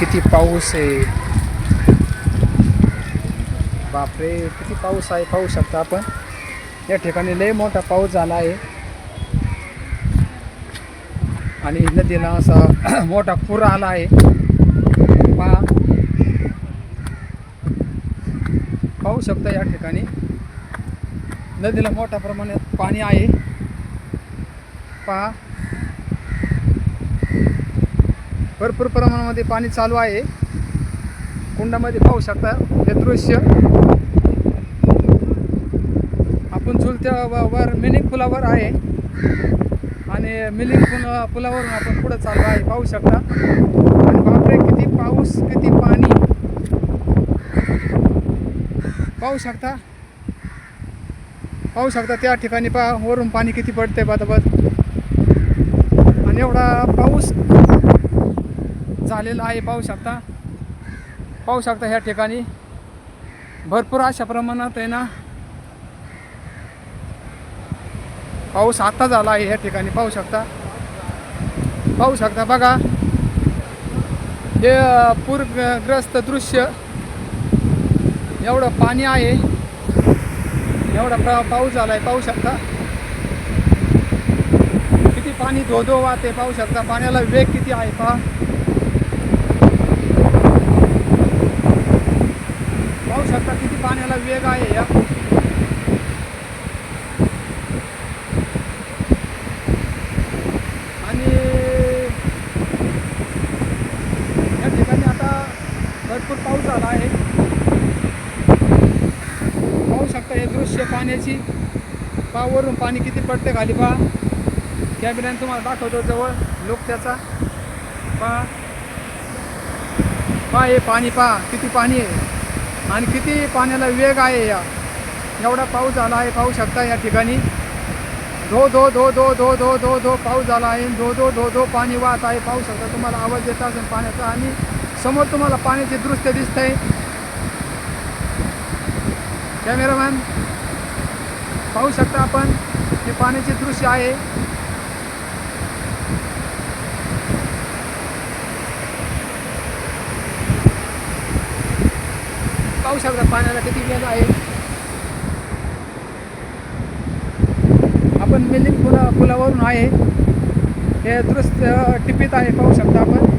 किती पाऊस आहे, बापरे किती पाऊस आहे पाहू शकता आपण. या ठिकाणी लय मोठा पाऊस झाला आहे आणि नदीला असा मोठा पूर आला आहे. पहा पाहू शकता या ठिकाणी नदीला मोठ्या प्रमाणात पाणी आहे. पहा भरपूर प्रमाणामध्ये पाणी चालू आहे. कुंडामध्ये पाहू शकता हे दृश्य. आपण झुलत्या वर मिलिंग पुलावर आहे आणि मिलिंग पुलावरून आपण पुढे चालू आहे पाहू शकता. आणि बापरे किती पाऊस किती पाणी पाहू शकता. पाहू शकता त्या ठिकाणी पहा वरून पाणी किती पडते बातबत. आणि एवढा पाऊस झालेला आहे पाहू शकता. पाहू शकता ह्या ठिकाणी भरपूर अशा प्रमाणात आहे ना पाऊस आता झाला आहे. ह्या ठिकाणी पाहू शकता. पाहू शकता बघा हे पूरग्रस्त दृश्य. एवढं पाणी आहे, एवढा पाऊस झाला आहे पाहू शकता. किती पाणी धो धो वाहते पाहू शकता. पाण्याला वेग किती आहे पहा. पाहू शकता किती पाण्याला वेग आहे. या आणि या ठिकाणी आता भरपूर पाऊस झाला आहे पाहू शकता. हे दृश्य पाण्याची पहा वरून पाणी किती पडते खाली पहा. कॅमेऱ्याने तुम्हाला दाखवतो जवळ लोक त्याचा. पहा पहा हे पाणी पहा किती पाणी आहे आणि किती पाण्याला वेग आहे. एवढा पाऊस झाला आहे पाहू शकता. या ठिकाणी धो धो धो धो धो धो धो धो पाऊस झाला आहे. धो धो धो धो पाणी वाहत आहे पाहू शकता. तुम्हाला आवाज येत असेल पाण्याचा आणि समोर तुम्हाला पाण्याचे दृश्य दिसत आहे. कॅमेरामॅन पाहू शकता आपण हे पाण्याचे दृश्य आहे. पाहू शकता पाण्याला किती वेग आहे. आपण मिलिंग पुलावरून आहे. हे दृश्य टिपीत आहे पाहू शकता आपण.